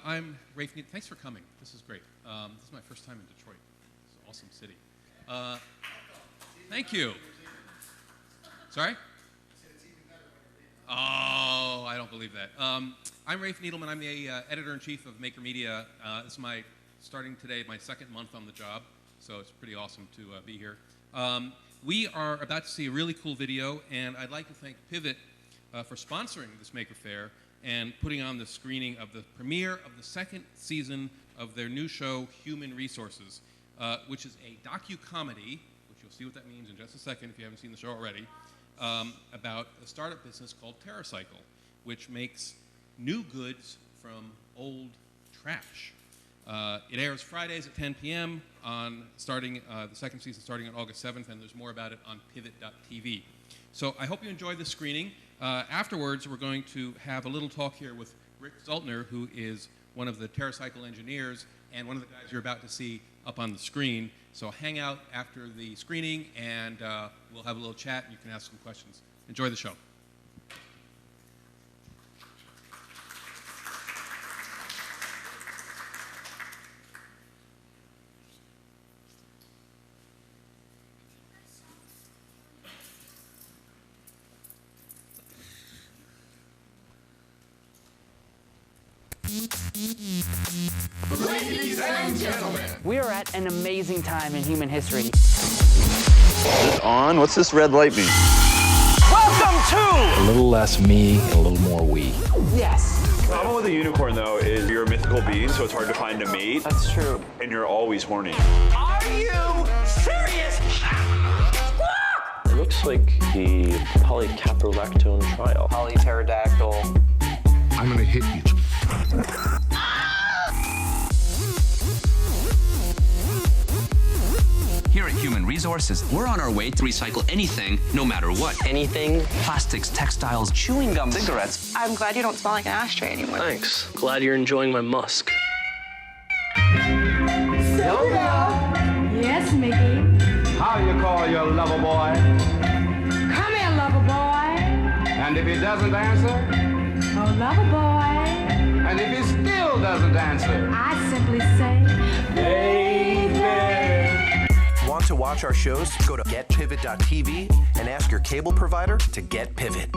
I'm Rafe Needleman. Thanks for coming. This is great. This is my first time in Detroit. It's an awesome city. Thank you. Sorry? Oh, I don't believe that. I'm Rafe Needleman. I'm the editor-in-chief of Maker Media. This is starting today, my second month on the job, so it's pretty awesome to be here. We are about to see a really cool video, and I'd like to thank Pivot for sponsoring this Maker Faire and putting on the screening of the premiere of the second season of their new show, Human Resources, which is a docu-comedy, which you'll see what that means in just a second if you haven't seen the show already, about a startup business called TerraCycle, which makes new goods from old trash. It airs Fridays at 10 p.m. The second season starting on August 7th, and there's more about it on pivot.tv. So I hope you enjoyed the screening. Afterwards, we're going to have a little talk here with Rick Zoltner, who is one of the TerraCycle engineers and one of the guys you're about to see up on the screen. So hang out after the screening, and we'll have a little chat, and you can ask some questions. Enjoy the show. Ladies and gentlemen, we are at an amazing time in human history. Is it on? What's this red light mean? Welcome to a little less me, a little more we. Yes. The problem with a unicorn, though, is you're a mythical being, so it's hard to find a mate. That's true. And you're always horny. Are you serious? It looks like the polycaprolactone trial. Polypterodactyl. I'm gonna hit you. Here at Human Resources, we're on our way to recycle anything, no matter what. Anything? Plastics, textiles, chewing gum, cigarettes. I'm glad you don't smell like an ashtray anymore. Thanks. Glad you're enjoying my musk. Yes, Mickey. How you call your lover boy? Come here, lover boy. And if he doesn't answer? Oh, lover boy. And if he still doesn't answer? I simply say, baby. Want to watch our shows? Go to getpivot.tv and ask your cable provider to get Pivot.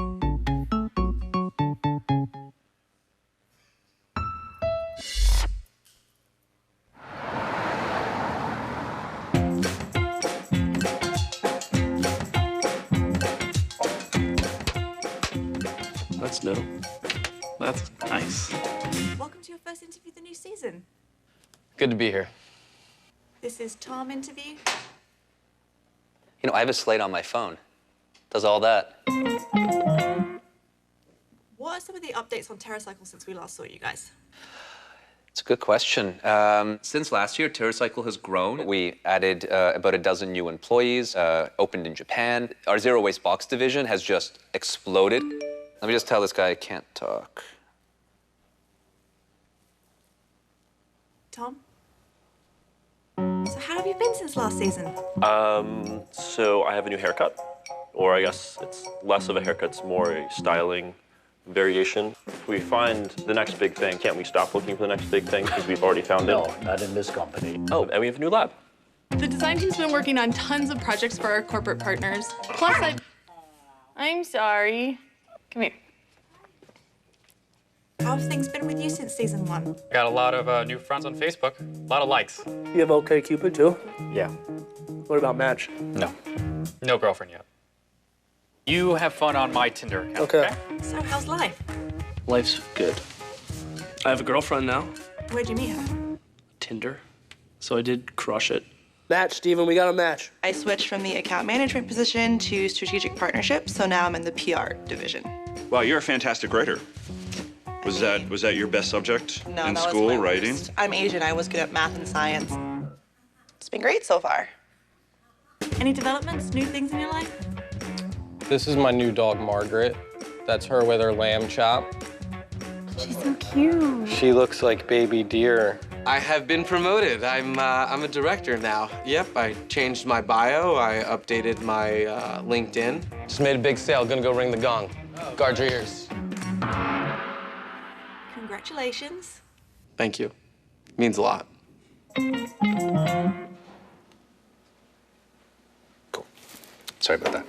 That's new. That's nice. Welcome to your first interview of the new season. Good to be here. This is Tom interview. You know, I have a slate on my phone. Does all that. What are some of the updates on TerraCycle since we last saw you guys? It's a good question. Since last year, TerraCycle has grown. We added about a dozen new employees, opened in Japan. Our zero waste box division has just exploded. Let me just tell this guy I can't talk. Tom? So how have you been since last season? So I have a new haircut. Or I guess it's less of a haircut, it's more a styling variation. If we find the next big thing, can't we stop looking for the next big thing because we've already found it? No, not in this company. Oh, and we have a new lab. The design team's been working on tons of projects for our corporate partners. Plus, I'm sorry. Come here. How have things been with you since season 1? Got a lot of new friends on Facebook, a lot of likes. You have OkCupid too? Yeah. What about Match? No. No girlfriend yet. You have fun on my Tinder account, Okay. So how's life? Life's good. I have a girlfriend now. Where'd you meet her? Tinder. So I did crush it. Match, Steven, we got a match. I switched from the account management position to strategic partnerships, so now I'm in the PR division. Wow, you're a fantastic writer. Was that your best subject No, in that school, was my writing? worst. I'm Asian, I was good at math and science. It's been great so far. Any developments, new things in your life? This is my new dog, Margaret. That's her with her lamb chop. She's so cute. She looks like baby deer. I have been promoted. I'm a director now. Yep, I changed my bio. I updated my LinkedIn. Just made a big sale. Gonna go ring the gong. Guard your ears. Congratulations. Thank you. Means a lot. Cool. Sorry about that.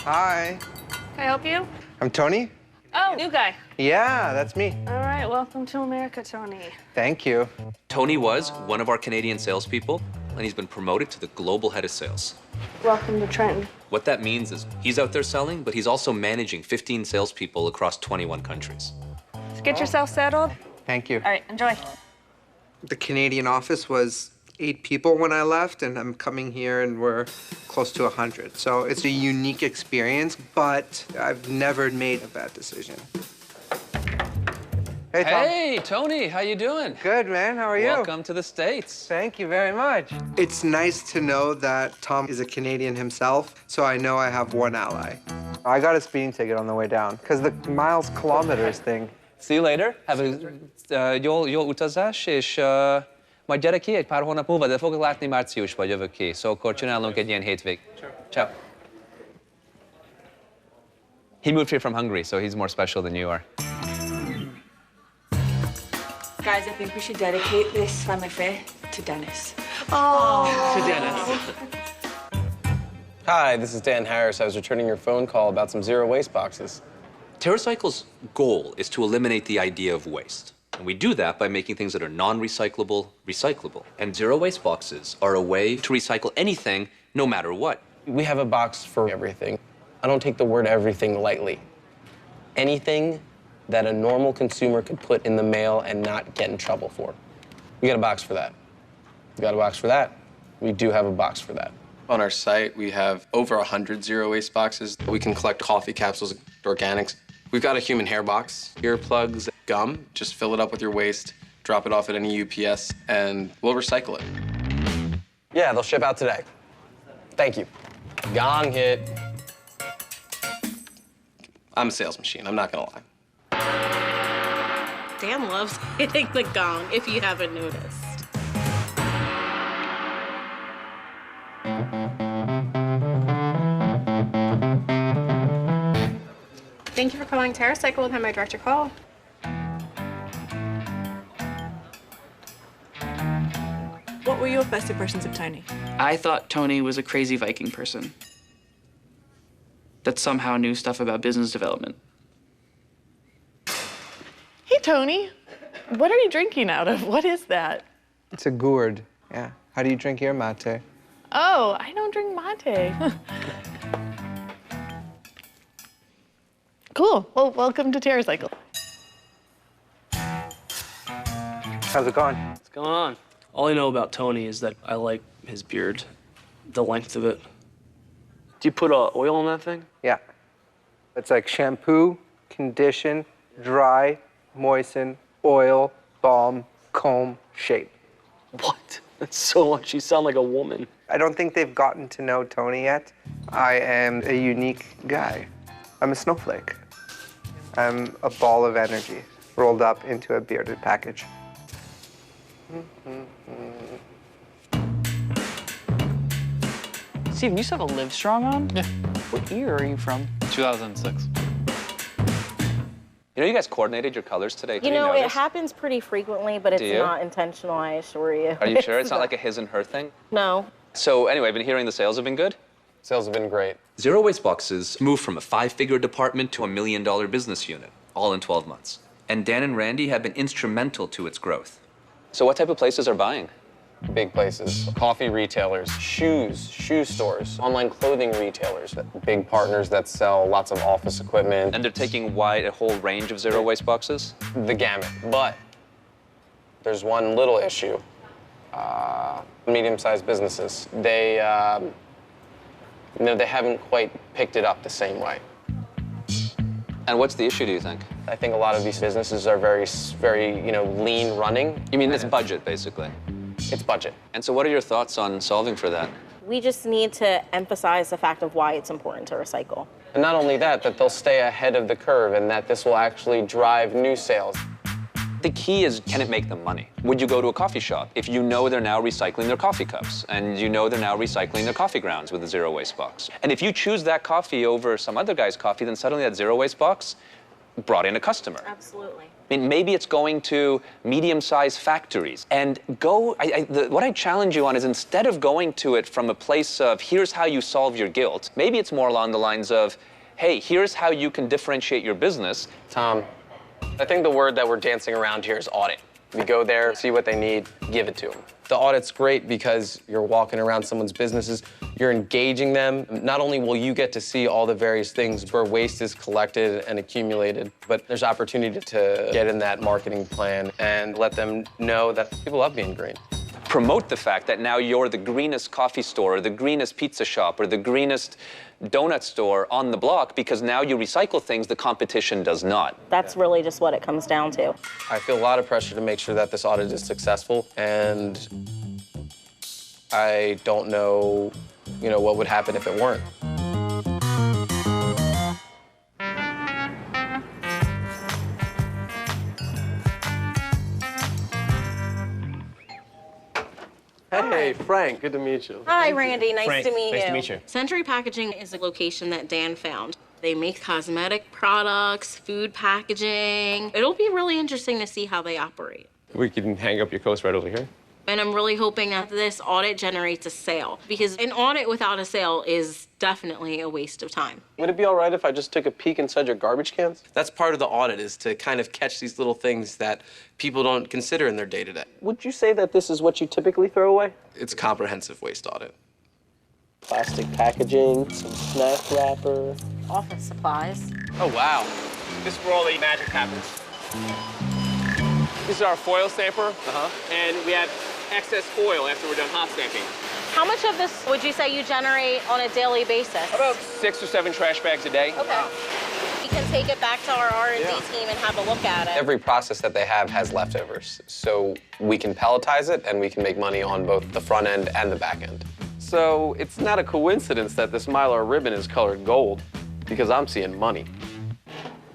Hi. Can I help you? I'm Tony. Oh, new guy. Yeah, that's me. All right, welcome to America, Tony. Thank you. Tony was one of our Canadian salespeople, and he's been promoted to the global head of sales. Welcome to Trenton. What that means is he's out there selling, but he's also managing 15 salespeople across 21 countries. Get yourself settled. Thank you. All right, enjoy. The Canadian office was 8 people when I left, and I'm coming here and we're close to 100. So it's a unique experience, but I've never made a bad decision. Hey, Tom. Hey, Tony, how you doing? Good, man. How are you? Welcome to the States. Thank you very much. It's nice to know that Tom is a Canadian himself, so I know I have one ally. I got a speeding ticket on the way down, because the miles, kilometers thing. See you later. Have a jól utazás, és majd gyere ki egy pár hónap múlva, de fogok látni márciusban jövök ki. Szóval akkor csinálunk egy ilyen hétvég. Ciao. He moved here from Hungary, so he's more special than you are. Guys, I think we should dedicate this family fair to Dennis. Oh. To Dennis. Hi, this is Dan Harris. I was returning your phone call about some zero waste boxes. TerraCycle's goal is to eliminate the idea of waste. And we do that by making things that are non-recyclable, recyclable. And zero waste boxes are a way to recycle anything, no matter what. We have a box for everything. I don't take the word everything lightly. Anything that a normal consumer could put in the mail and not get in trouble for. We got a box for that. We got a box for that. We do have a box for that. On our site, we have over 100 zero waste boxes. We can collect coffee capsules, organics. We've got a human hair box, earplugs, gum. Just fill it up with your waste, drop it off at any UPS, and we'll recycle it. Yeah, they'll ship out today. Thank you. Gong hit. I'm a sales machine, I'm not gonna lie. Dan loves hitting the gong, if you haven't noticed. Thank you for calling TerraCycle and have my director call. What were your first impressions of Tony? I thought Tony was a crazy Viking person that somehow knew stuff about business development. Hey, Tony. What are you drinking out of? What is that? It's a gourd, yeah. How do you drink your mate? Oh, I don't drink mate. Cool. Well, welcome to TerraCycle. How's it going? What's going on? All I know about Tony is that I like his beard, the length of it. Do you put oil on that thing? Yeah. It's like shampoo, condition, dry, moisten, oil, balm, comb, shape. What? That's so much. You sound like a woman. I don't think they've gotten to know Tony yet. I am a unique guy. I'm a snowflake. I'm a ball of energy rolled up into a bearded package. Steven, you still have a Livestrong on? Yeah. What year are you from? 2006. You know, you guys coordinated your colors today. You know, it happens pretty frequently, but it's not intentional, I assure you. Are you sure? It's not like a his and her thing? No. So anyway, I've been hearing the sales have been good? Sales have been great. Zero waste boxes moved from a 5-figure department to a $1 million business unit, all in 12 months. And Dan and Randy have been instrumental to its growth. So what type of places are buying? Big places, coffee retailers, shoes, shoe stores, online clothing retailers, big partners that sell lots of office equipment. And they're taking a whole range of zero waste boxes? The gamut, but there's one little issue. Medium-sized businesses, they haven't quite picked it up the same way. And what's the issue, do you think? I think a lot of these businesses are very, lean running. You mean it's budget, basically? It's budget. And so what are your thoughts on solving for that? We just need to emphasize the fact of why it's important to recycle. And not only that they'll stay ahead of the curve and that this will actually drive new sales. The key is, can it make them money? Would you go to a coffee shop if you know they're now recycling their coffee cups and you know they're now recycling their coffee grounds with a zero waste box? And if you choose that coffee over some other guy's coffee, then suddenly that zero waste box brought in a customer. Absolutely. I mean, maybe it's going to medium-sized factories. And what I challenge you on is, instead of going to it from a place of, here's how you solve your guilt, maybe it's more along the lines of, hey, here's how you can differentiate your business. Tom, I think the word that we're dancing around here is audit. We go there, see what they need, give it to them. The audit's great because you're walking around someone's businesses, you're engaging them. Not only will you get to see all the various things where waste is collected and accumulated, but there's opportunity to get in that marketing plan and let them know that people love being green. Promote the fact that now you're the greenest coffee store or the greenest pizza shop or the greenest donut store on the block, because now you recycle things the competition does not. That's really just what it comes down to. I feel a lot of pressure to make sure that this audit is successful, and I don't know, what would happen if it weren't. Hey, Frank, good to meet you. Hi, Randy, nice to meet you. Nice to meet you. Century Packaging is a location that Dan found. They make cosmetic products, food packaging. It'll be really interesting to see how they operate. We can hang up your coats right over here. And I'm really hoping that this audit generates a sale, because an audit without a sale is definitely a waste of time. Would it be all right if I just took a peek inside your garbage cans? That's part of the audit, is to kind of catch these little things that people don't consider in their day-to-day. Would you say that this is what you typically throw away? It's a comprehensive waste audit. Plastic packaging, some snack wrapper. Office supplies. Oh, wow. This is where all the magic happens. This is our foil stamper, and we have excess foil after we're done hot stamping. How much of this would you say you generate on a daily basis? About 6 or 7 trash bags a day. Okay. We can take it back to our R&D team and have a look at it. Every process that they have has leftovers, so we can pelletize it and we can make money on both the front end and the back end. So it's not a coincidence that this Mylar ribbon is colored gold, because I'm seeing money.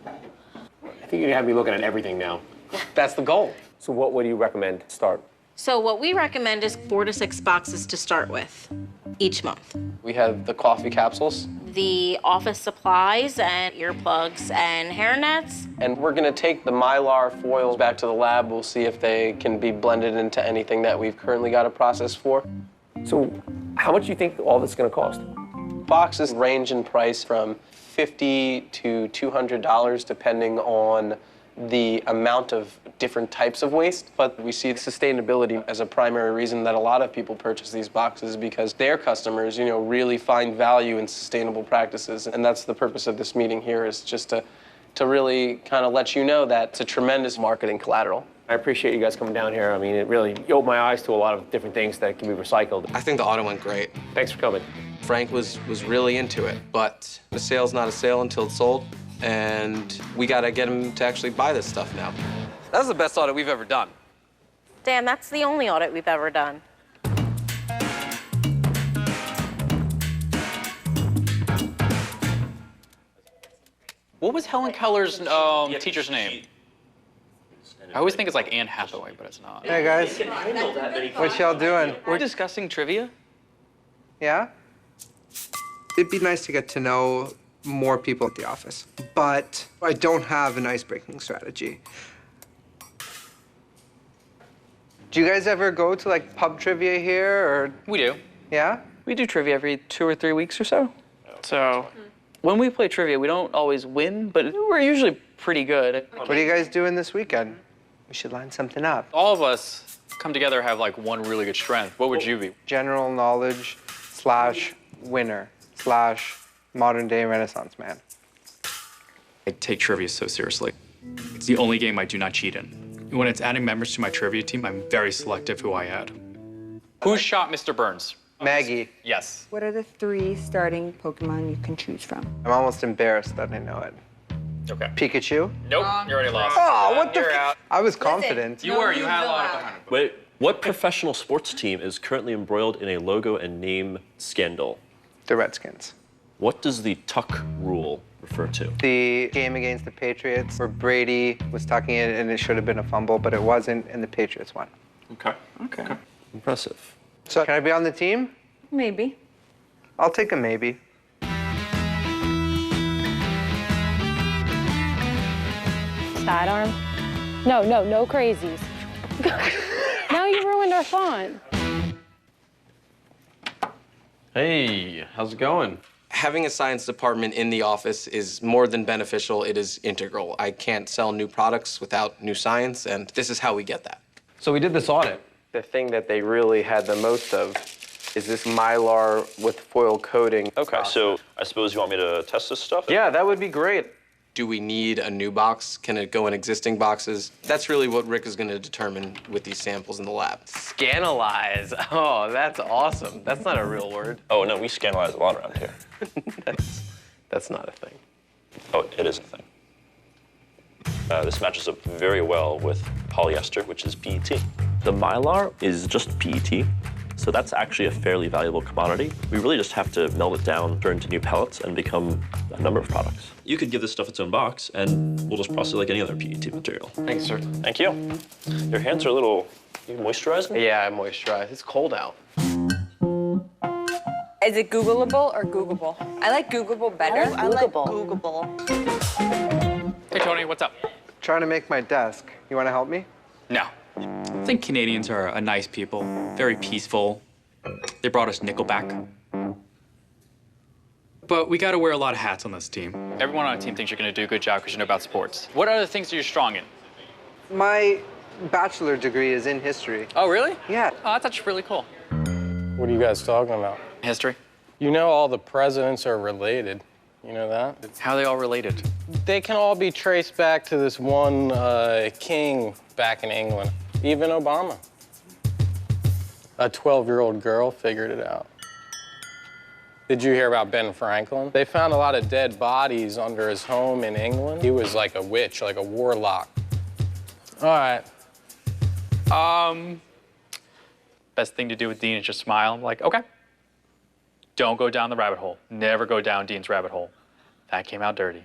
I think you have me looking at everything now. That's the goal. So what would you recommend to start? So what we recommend is 4 to 6 boxes to start with each month. We have the coffee capsules. The office supplies and earplugs and hairnets. And we're gonna take the Mylar foils back to the lab. We'll see if they can be blended into anything that we've currently got a process for. So how much do you think all this is gonna cost? Boxes range in price from $50 to $200, depending on the amount of different types of waste, but we see sustainability as a primary reason that a lot of people purchase these boxes, because their customers, really find value in sustainable practices. And that's the purpose of this meeting here, is just to really kind of let you know that it's a tremendous marketing collateral. I appreciate you guys coming down here. I mean, it really opened my eyes to a lot of different things that can be recycled. I think the audit went great. Thanks for coming. Frank was really into it, but a sale's not a sale until it's sold, and we gotta get him to actually buy this stuff now. That's the best audit we've ever done. Dan, that's the only audit we've ever done. What was Helen Keller's teacher's name? I always think it's like Anne Hathaway, but it's not. Hey guys, what y'all doing? We're discussing trivia. Yeah? It'd be nice to get to know more people at the office, but I don't have an ice-breaking strategy. Do you guys ever go to like pub trivia here, or? We do. Yeah? We do trivia every 2 or 3 weeks or so. So when we play trivia, we don't always win, but we're usually pretty good. What are you guys doing this weekend? We should line something up. All of us come together have like one really good strength. What would you be? General knowledge / winner / modern day Renaissance man. I take trivia so seriously. It's the only game I do not cheat in. When it's adding members to my trivia team, I'm very selective who I add. Who shot Mr. Burns? Maggie. Yes. What are the 3 starting Pokemon you can choose from? I'm almost embarrassed that I know it. Okay. Pikachu? Nope, you already lost. Oh, what the? You're out. I was confident. You were. You had a lot of behind. Wait, what professional sports team is currently embroiled in a logo and name scandal? The Redskins. What does the tuck rule refer to? The game against the Patriots where Brady was tucking it and it should have been a fumble, but it wasn't, and the Patriots won. Okay. Impressive. So can I be on the team? Maybe. I'll take a maybe. Sidearm? No crazies. Now you ruined our fun. Hey, how's it going? Having a science department in the office is more than beneficial, it is integral. I can't sell new products without new science, and this is how we get that. So we did this audit. The thing that they really had the most of is this Mylar with foil coating. Okay, so I suppose you want me to test this stuff? Yeah, that would be great. Do we need a new box? Can it go in existing boxes? That's really what Rick is going to determine with these samples in the lab. Scanalyze. Oh, that's awesome. That's not a real word. Oh, no, we scandalize a lot around here. That's not a thing. Oh, it is a thing. This matches up very well with polyester, which is PET. The Mylar is just PET, so that's actually a fairly valuable commodity. We really just have to melt it down, turn into new pellets, and become a number of products. You could give this stuff its own box, and we'll just process it like any other PET material. Thanks, sir. Thank you. Your hands are a little... You moisturizing? Yeah, I moisturize. It's cold out. Is it Googleable or Googleable? I like Googleable better. I like Googleable. Hey, Tony, what's up? Trying to make my desk. You want to help me? No. I think Canadians are a nice people, very peaceful. They brought us Nickelback. But we gotta wear a lot of hats on this team. Everyone on the team thinks you're gonna do a good job because you know about sports. What other things are you strong in? My bachelor degree is in history. Oh, really? Yeah. Oh, that's actually really cool. What are you guys talking about? History. You know all the presidents are related. You know that? How are they all related? They can all be traced back to this one king back in England. Even Obama. A 12-year-old girl figured it out. Did you hear about Ben Franklin? They found a lot of dead bodies under his home in England. He was like a witch, like a warlock. All right. Best thing to do with Dean is just smile. I'm like, okay. Don't go down the rabbit hole. Never go down Dean's rabbit hole. That came out dirty.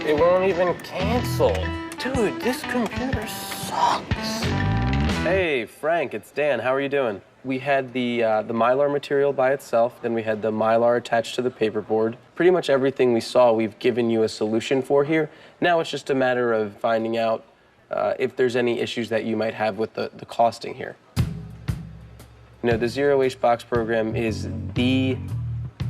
It won't even cancel. Dude, this computer sucks. Hey, Frank, it's Dan. How are you doing? We had the Mylar material by itself, then we had the Mylar attached to the paperboard. Pretty much everything we saw, we've given you a solution for here. Now it's just a matter of finding out if there's any issues that you might have with the costing here. You know, the Zero Waste Box program is the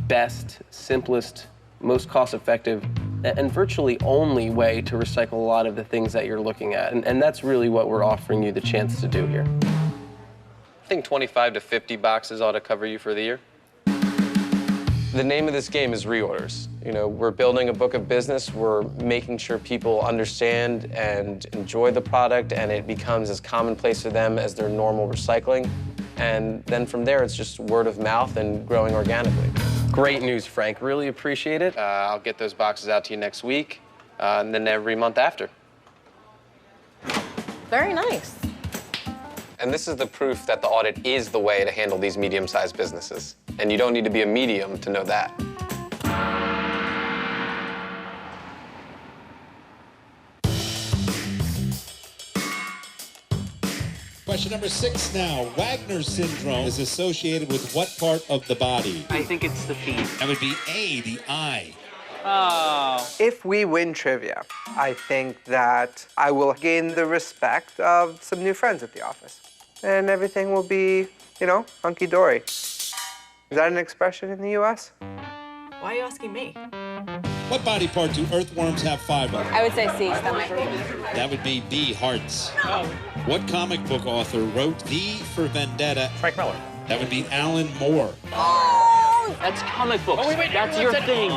best, simplest, most cost-effective, and virtually only way to recycle a lot of the things that you're looking at. And that's really what we're offering you the chance to do here. I think 25 to 50 boxes ought to cover you for the year. The name of this game is reorders. You know, we're building a book of business. We're making sure people understand and enjoy the product, and it becomes as commonplace for them as their normal recycling. And then from there, it's just word of mouth and growing organically. Great news, Frank. Really appreciate it. I'll get those boxes out to you next week, and then every month after. Very nice. And this is the proof that the audit is the way to handle these medium-sized businesses. And you don't need to be a medium to know that. Question number 6 now. Wagner syndrome is associated with what part of the body? I think it's the feet. That would be A, the eye. Oh. If we win trivia, I think that I will gain the respect of some new friends at the office. And everything will be, you know, hunky-dory. Is that an expression in the US? Why are you asking me? What body part do earthworms have 5 of? I would say C, stomach. That would be B, hearts. What comic book author wrote V for Vendetta? Frank Miller. That would be Alan Moore. Oh! That's comic books. Oh, wait, that's your thing.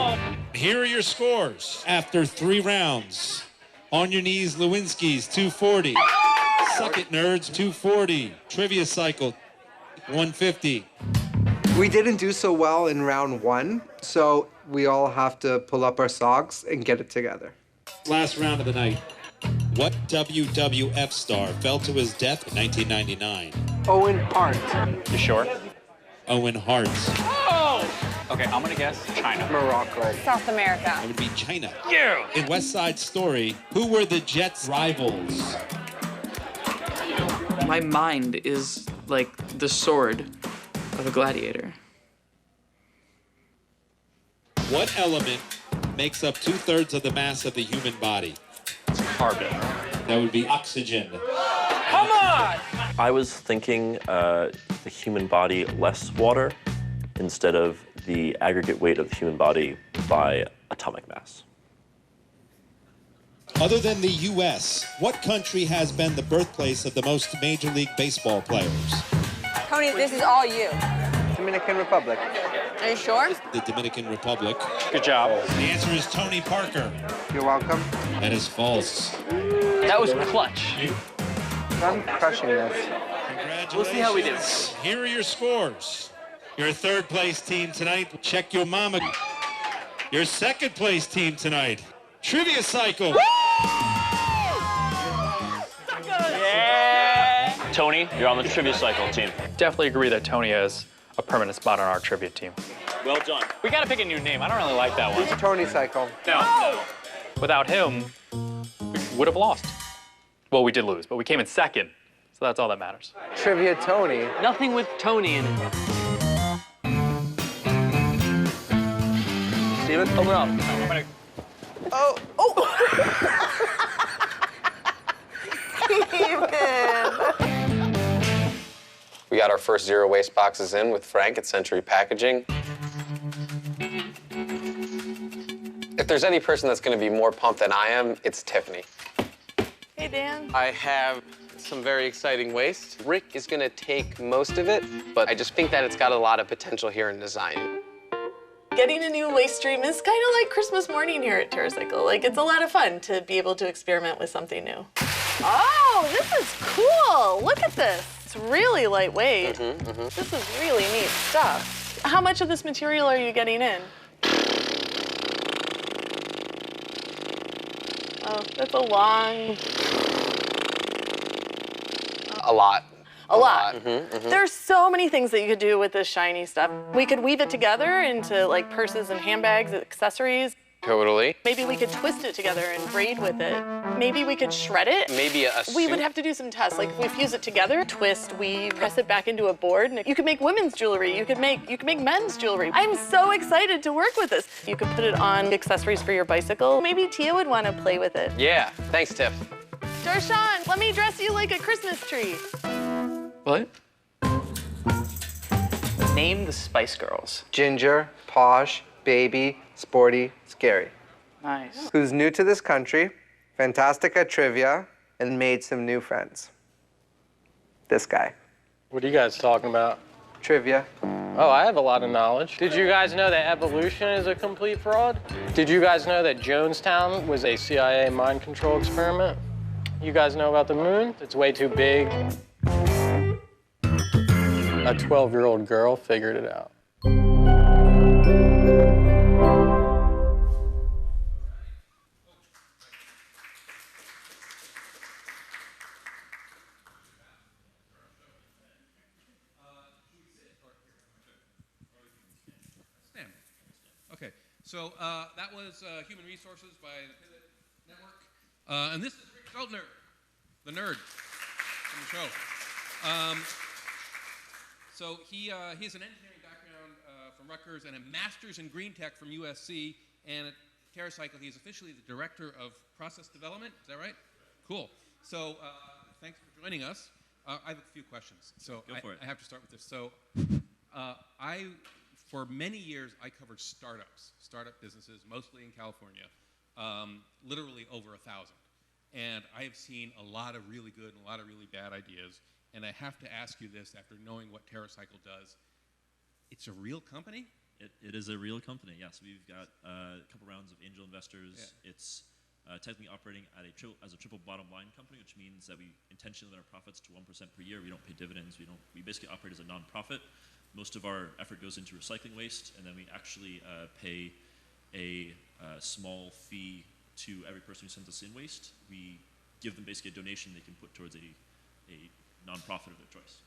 Here are your scores. After 3 rounds. On your knees, Lewinsky's 240. Suck it, nerds, 240. Trivia cycle, 150. We didn't do so well in round 1, so we all have to pull up our socks and get it together. Last round of the night. What WWF star fell to his death in 1999? Owen Hart. You sure? Owen Hart. Oh! Okay, I'm gonna guess China. Morocco. South America. It would be China. Yeah! In West Side Story, who were the Jets' rivals? My mind is like the sword of a gladiator. What element makes up 2/3 of the mass of the human body? Carbon. That would be oxygen. Come on! I was thinking the human body less water instead of the aggregate weight of the human body by atomic mass. Other than the U.S., what country has been the birthplace of the most Major League Baseball players? Tony, this is all you. Dominican Republic. Are you sure? The Dominican Republic. Good job. The answer is Tony Parker. You're welcome. That is false. That was clutch. I'm crushing this. Congratulations. We'll see how we do. Here are your scores. Your third place team tonight, Check Your Mama. Your second place team tonight, Trivia Cycle. Yeah! Tony, you're on the Trivia Cycle team. Definitely agree that Tony has a permanent spot on our trivia team. Well done. We gotta pick a new name. I don't really like that one. It's Tony Cycle. No. Without him, we would have lost. Well, we did lose, but we came in second, so that's all that matters. Trivia Tony. Nothing with Tony in it. Steven? Open up. Oh. Oh. We got our first zero waste boxes in with Frank at Century Packaging. If there's any person that's going to be more pumped than I am, it's Tiffany. Hey, Dan. I have some very exciting waste. Rick is going to take most of it, but I just think that it's got a lot of potential here in design. Getting a new waste stream is kind of like Christmas morning here at TerraCycle. Like, it's a lot of fun to be able to experiment with something new. Oh, this is cool. Look at this. It's really lightweight. This is really neat stuff. How much of this material are you getting in? Oh, that's a long... A lot. A lot. There's so many things that you could do with this shiny stuff. We could weave it together into like purses and handbags, accessories. Totally. Maybe we could twist it together and braid with it. Maybe we could shred it. Maybe a We suit. would have to do some tests. Like if we fuse it together, twist, weave, press it back into a board, and you could make women's jewelry. You could make men's jewelry. I'm so excited to work with this. You could put it on accessories for your bicycle. Maybe Tia would want to play with it. Yeah. Thanks, Tiff. Darshan, let me dress you like a Christmas tree. What? Name the Spice Girls. Ginger, posh, baby, sporty, scary. Nice. Who's new to this country, fantastic at trivia, and made some new friends. This guy. What are you guys talking about? Trivia. Oh, I have a lot of knowledge. Did you guys know that evolution is a complete fraud? Did you guys know that Jonestown was a CIA mind control experiment? You guys know about the moon? It's way too big. A 12-year-old girl figured it out. Okay, so that was Human Resources by the Pivot Network. And this is Rick Feltner, the nerd from the show. So he has an engineering background from Rutgers and a master's in green tech from USC. And at TerraCycle, he is officially the director of process development. Is that right? Cool. So thanks for joining us. I have a few questions. So Go for it. I have to start with this. So for many years, I covered startup businesses, mostly in California, literally over 1,000. And I have seen a lot of really good and a lot of really bad ideas. And I have to ask you this after knowing what TerraCycle does. It's a real company? It is a real company, yes. We've got a couple rounds of angel investors. Yeah. It's technically operating at as a triple bottom line company, which means that we intentionally limit our profits to 1% per year. We don't pay dividends. We basically operate as a non-profit. most of our effort goes into recycling waste, and then we actually pay a small fee to every person who sends us in waste. We give them basically a donation they can put towards a nonprofit of their choice.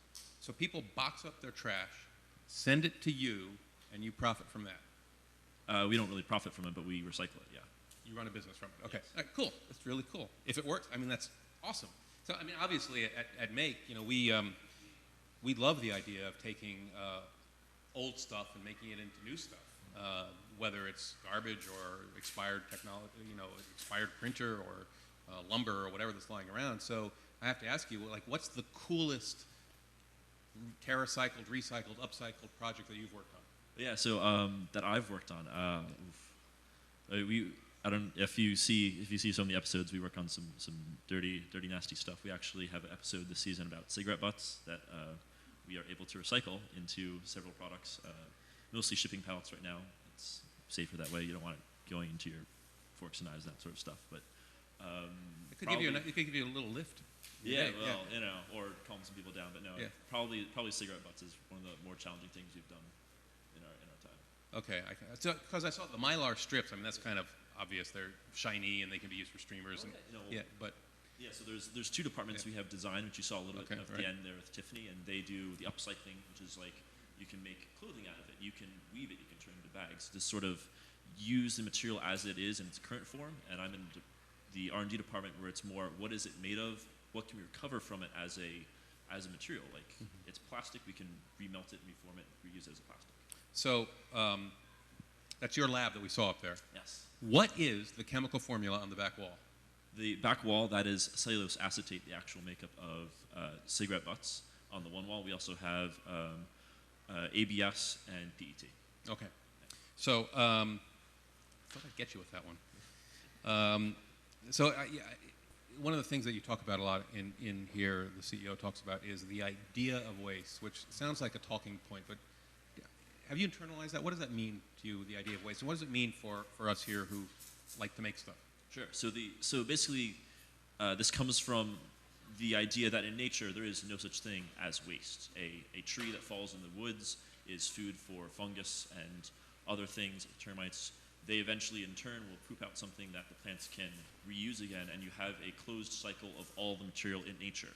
So people box up their trash, send it to you, and you profit from that. We don't really profit from it, but we recycle it, yeah. You run a business from it. Okay, cool. That's really cool. If it works, I mean, that's awesome. So, I mean, obviously at Make, you know, we love the idea of taking old stuff and making it into new stuff, whether it's garbage or expired technology, you know, expired printer or lumber or whatever that's lying around. So I have to ask you, like, what's the coolest TerraCycled, recycled, upcycled project that you've worked on? Yeah, so that I've worked on. I don't if you see some of the episodes, we work on some dirty, nasty stuff. We actually have an episode this season about cigarette butts that we are able to recycle into several products. Mostly shipping pallets right now. It's safer that way. You don't want it going into your forks and knives, that sort of stuff. But it could give you a little lift. Yeah, well, you know, or calm some people down. But no, probably cigarette butts is one of the more challenging things we've done in our time. Okay, because I saw the Mylar strips. I mean, that's kind of obvious. They're shiny and they can be used for streamers. Okay, and, yeah, so there's two departments. We have design, which you saw a little bit at the end there with Tiffany, and they do the upcycling, which is like you can make clothing out of it, you can weave it, you can turn it into bags. Just sort of use the material as it is in its current form. And I'm in the R&D department where it's more what is it made of, what can we recover from it as a material. Like it's plastic, we can remelt it, reform it, reuse it as a plastic. So that's your lab that we saw up there. Yes. What is the chemical formula on the back wall? The back wall, that is cellulose acetate, the actual makeup of cigarette butts. On the one wall, we also have ABS and PET. Okay. So I thought I'd get you with that one. One of the things that you talk about a lot in here, the CEO talks about, is the idea of waste, which sounds like a talking point, but have you internalized that? What does that mean to you, the idea of waste? And what does it mean for us here who like to make stuff? Sure. So basically, this comes from the idea that in nature there is no such thing as waste. A tree that falls in the woods is food for fungus and other things, termites. They eventually, in turn, will poop out something that the plants can reuse again, and you have a closed cycle of all the material in nature.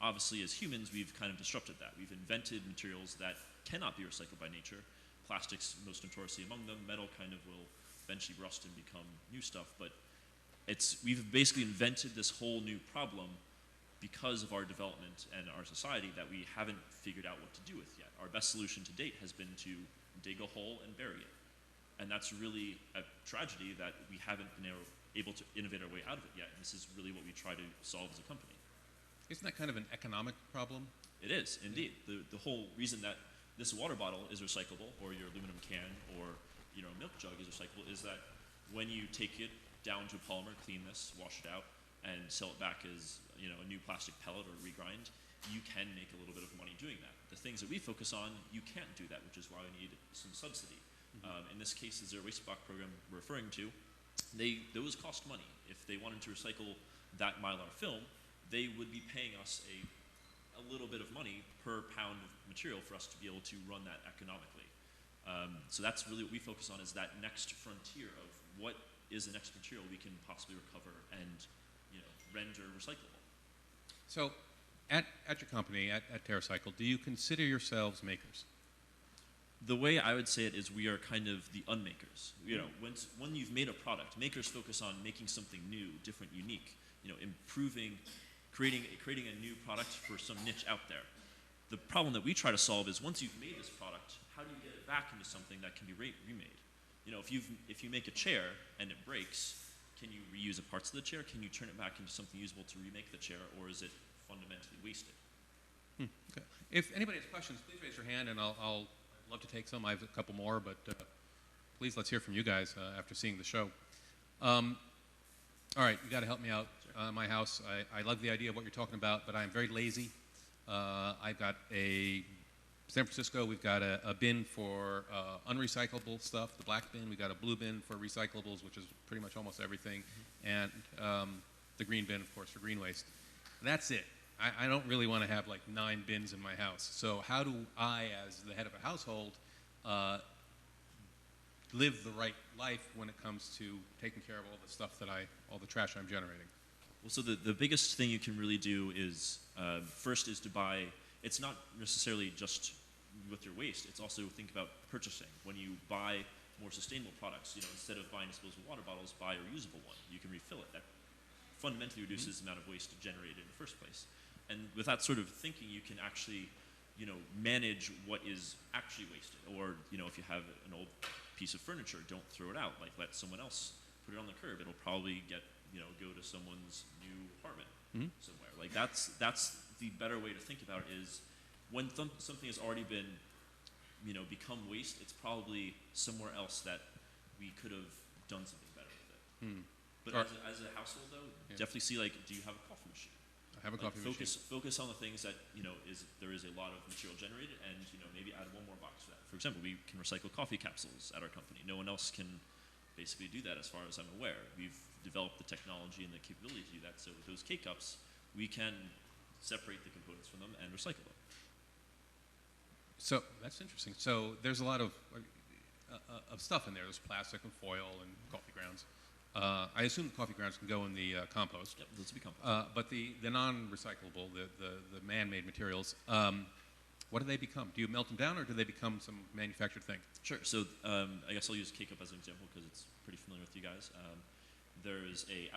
Obviously, as humans, we've kind of disrupted that. We've invented materials that cannot be recycled by nature. Plastics, most notoriously among them. Metal kind of will eventually rust and become new stuff. But we've basically invented this whole new problem because of our development and our society that we haven't figured out what to do with yet. Our best solution to date has been to dig a hole and bury it. And that's really a tragedy that we haven't been able to innovate our way out of it yet. And this is really what we try to solve as a company. Isn't that kind of an economic problem? It is, indeed. The whole reason that this water bottle is recyclable, or your aluminum can, or milk jug is recyclable, is that when you take it down to a polymer, clean this, wash it out, and sell it back as a new plastic pellet or regrind, you can make a little bit of money doing that. The things that we focus on, you can't do that, which is why we need some subsidy. In this case, the Zero Waste Box program we're referring to, those cost money. If they wanted to recycle that Mylar film, they would be paying us a little bit of money per pound of material for us to be able to run that economically. So that's really what we focus on, is that next frontier of what is the next material we can possibly recover and render recyclable. So at your company, at TerraCycle, do you consider yourselves makers? The way I would say it is we are kind of the unmakers. When you've made a product, makers focus on making something new, different, unique, improving, creating a new product for some niche out there. The problem that we try to solve is once you've made this product, how do you get it back into something that can be remade? If you make a chair and it breaks, can you reuse the parts of the chair? Can you turn it back into something usable to remake the chair, or is it fundamentally wasted? Okay. If anybody has questions, please raise your hand, and I'll love to take some. I have a couple more, but please, let's hear from you guys after seeing the show. All right, you got to help me out. My house, I love the idea of what you're talking about, but I'm very lazy. I've got San Francisco, we've got a bin for unrecyclable stuff, the black bin. We've got a blue bin for recyclables, which is pretty much almost everything, and the green bin, of course, for green waste. That's it. I don't really want to have like 9 bins in my house. So how do I, as the head of a household, live the right life when it comes to taking care of all the stuff that all the trash I'm generating? Well, so the biggest thing you can really do is, first is to buy, it's not necessarily just with your waste, it's also think about purchasing. When you buy more sustainable products, instead of buying disposable water bottles, buy a reusable one. You can refill it. That fundamentally reduces the amount of waste generated in the first place. And with that sort of thinking, you can actually, manage what is actually wasted. Or, if you have an old piece of furniture, don't throw it out. Like, let someone else put it on the curb. It'll probably get, go to someone's new apartment somewhere. Like, that's the better way to think about it is when something has already been, become waste, it's probably somewhere else that we could have done something better with it. But as a household, though, definitely see, like, do you have a coffee machine? I have a coffee machine. Focus on the things that, there is a lot of material generated, and, maybe add one more box for that. For example, we can recycle coffee capsules at our company. No one else can basically do that as far as I'm aware. We've developed the technology and the capability to do that, so with those K-Cups, we can separate the components from them and recycle them. So that's interesting. So there's a lot of stuff in there. There's plastic and foil and coffee grounds. I assume the coffee grounds can go in the compost. Yep, those will be compost. But the non-recyclable, the man-made materials, what do they become? Do you melt them down, or do they become some manufactured thing? Sure. So I guess I'll use K-Cup as an example because it's pretty familiar with you guys. There is a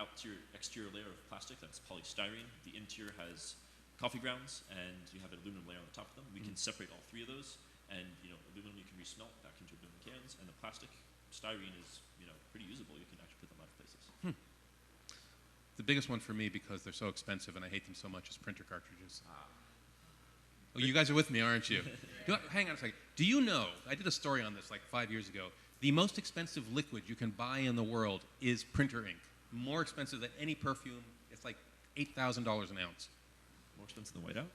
exterior layer of plastic that's polystyrene. The interior has coffee grounds, and you have an aluminum layer on the top of them. We can separate all 3 of those, and aluminum you can resmelt back into aluminum cans, and the plastic styrene is pretty usable. You can actually put them a lot of places. The biggest one for me, because they're so expensive and I hate them so much, is printer cartridges. Oh, you guys are with me, aren't you? Hang on a second. Do you know, I did a story on this like 5 years ago, the most expensive liquid you can buy in the world is printer ink. More expensive than any perfume. It's like $8,000 an ounce. More expensive than whiteout?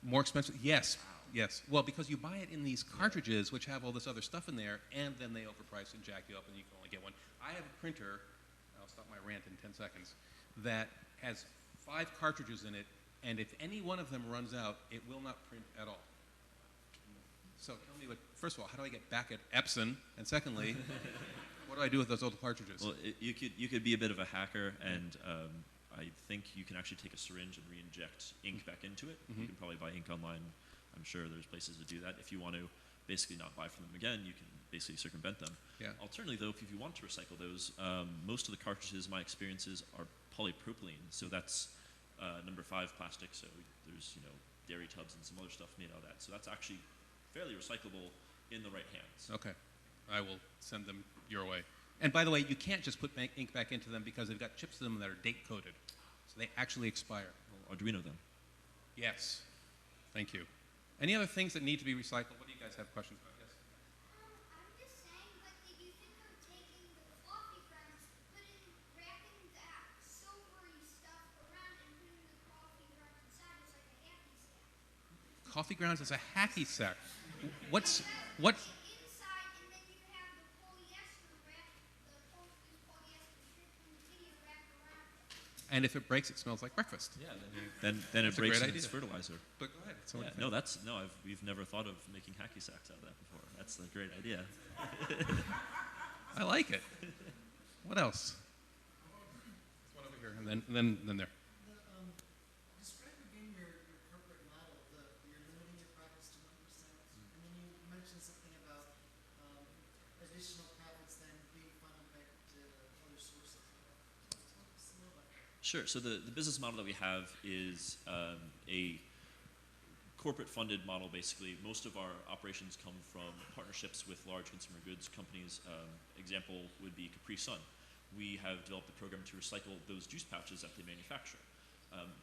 More expensive? Yes. Yes. Well, because you buy it in these cartridges, which have all this other stuff in there, and then they overprice and jack you up, and you can only get one. I have a printer, I'll stop my rant in 10 seconds, that has 5 cartridges in it, and if any one of them runs out, it will not print at all. So tell me, first of all, how do I get back at Epson? And secondly, what do I do with those old cartridges? Well, you could be a bit of a hacker, and I think you can actually take a syringe and re-inject ink back into it. You can probably buy ink online. I'm sure there's places to do that. If you want to basically not buy from them again, you can basically circumvent them. Yeah. Alternatively, though, if you want to recycle those, most of the cartridges, my experiences, are polypropylene. So that's number 5 plastic. So there's dairy tubs and some other stuff made out of that. So that's actually fairly recyclable in the right hands. Okay. I will send them your way. And by the way, you can't just put ink back into them because they've got chips in them that are date-coded. So they actually expire. Well, Arduino then. Yes. Thank you. Any other things that need to be recycled? What do you guys have questions about? Yes? I'm just saying, but did you think of taking the coffee grounds, wrapping that silvery stuff around and putting the coffee grounds inside as like a hacky sack? Coffee grounds is a hacky sack. What? Inside, and then you have the polyester wrap, the polyester strip from the video wrapped around it. And if it breaks, it smells like breakfast. Yeah, then it breaks and it's fertilizer. But go ahead. We've never thought of making hacky sacks out of that before. That's a great idea. I like it. What else? One over here, and then there. Describe again your corporate model. You're limiting your profits to 1%, and then you mentioned something about additional profits then being funneled back to other sources. Talk us a little about that. Sure. So the business model that we have is a corporate-funded model, basically. Most of our operations come from partnerships with large consumer goods companies. Example would be Capri Sun. We have developed a program to recycle those juice pouches that they manufacture.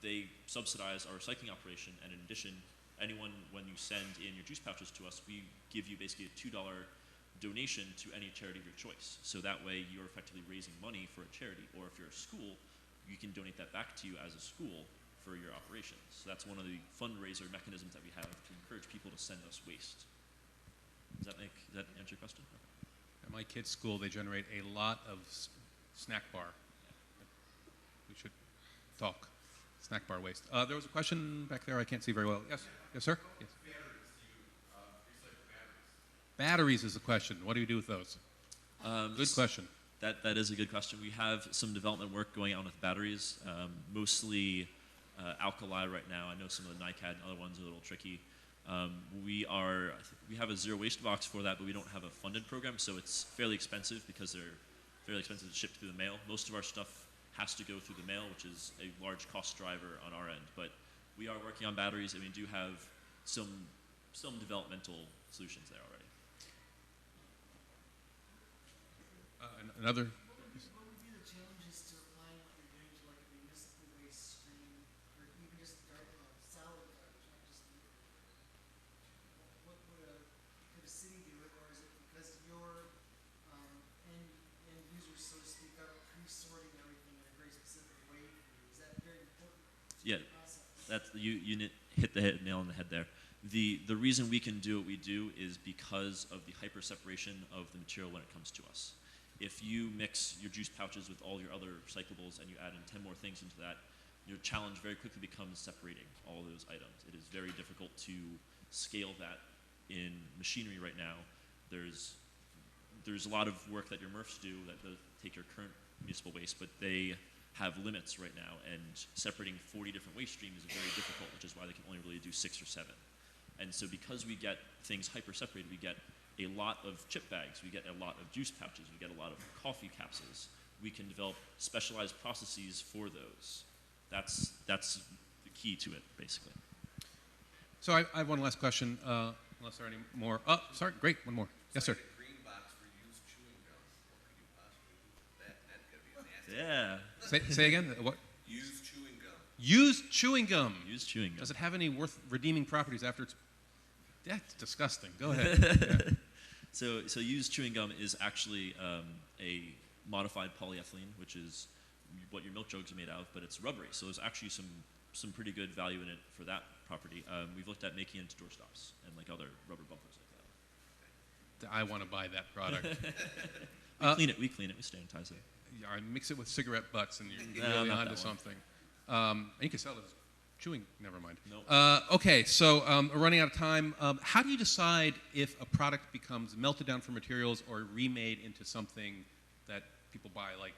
They subsidize our recycling operation, and in addition, when you send in your juice pouches to us, we give you basically a $2 donation to any charity of your choice. So that way you're effectively raising money for a charity, or if you're a school, you can donate that back to you as a school for your operations. So that's one of the fundraiser mechanisms that we have to encourage people to send us waste. Does that answer your question? Okay. At my kids' school, they generate a lot of snack bar. We should talk. snack bar waste. There was a question back there. I can't see very well. Yes, yes, sir. Yes. Batteries is the question. What do you do with those? Good question. That is a good question. We have some development work going on with batteries, mostly alkali right now. I know some of the NiCad and other ones are a little tricky. We have a zero waste box for that, but we don't have a funded program, so it's fairly expensive because they're fairly expensive to ship through the mail. Most of our stuff has to go through the mail, which is a large cost driver on our end. But we are working on batteries, and we do have some developmental solutions there already. Another? What would be the challenges to applying what you're doing to like a municipal waste stream, or even just solid garbage, not just could a city do it, or is it because your end users, so to speak, are pre-sorting everything in a very specific way for you? Is that very important? Yeah, you hit the nail on the head there. The reason we can do what we do is because of the hyper separation of the material when it comes to us. If you mix your juice pouches with all your other recyclables and you add in 10 more things into that, your challenge very quickly becomes separating all those items. It is very difficult to scale that in machinery right now. There's a lot of work that your MRFs do that take your current municipal waste, but they have limits right now, and separating 40 different waste streams is very difficult, which is why they can only really do 6 or 7. And so because we get things hyper-separated, we get a lot of chip bags, we get a lot of juice pouches, we get a lot of coffee capsules. We can develop specialized processes for those. That's the key to it, basically. So I have one last question, unless there are any more. Oh, sorry, great, one more. Yes, sir. Yeah. Say again, what? Used chewing gum. Used chewing gum. Used chewing gum. Does it have any worth redeeming properties after it's... That's disgusting. Go ahead. Yeah. So used chewing gum is actually a modified polyethylene, which is what your milk jugs are made out of, but it's rubbery. So there's actually some pretty good value in it for that property. We've looked at making it into doorstops and like other rubber bumpers like that. I want to buy that product. We clean it, we sterilize it. Yeah, I mix it with cigarette butts and you're really onto something. And you can sell it as chewing, never mind. Nope. Okay, so we're running out of time. How do you decide if a product becomes melted down from materials or remade into something that people buy, like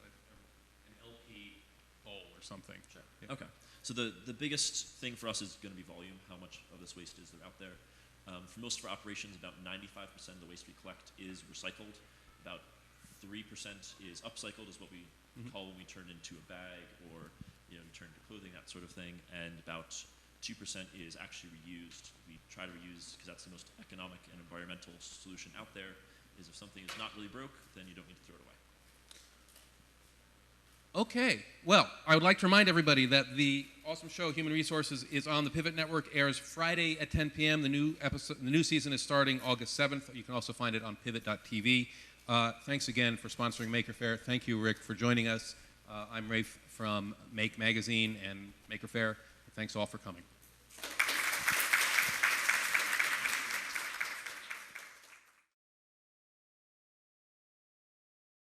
an LP bowl or something? Sure. Yeah. Okay. So the biggest thing for us is going to be volume, how much of this waste is there out there. For most of our operations, about 95% of the waste we collect is recycled. About 3% is upcycled, is what we call when we turn into a bag or turn into clothing, that sort of thing. And about 2% is actually reused. We try to reuse because that's the most economic and environmental solution out there. Is if something is not really broke, then you don't need to throw it away. Okay, well, I would like to remind everybody that the awesome show Human Resources is on the Pivot Network, airs Friday at 10 p.m. The new season is starting August 7th. You can also find it on pivot.tv. Thanks again for sponsoring Maker Faire. Thank you, Rick, for joining us. I'm Rafe from Make Magazine and Maker Faire. Thanks all for coming.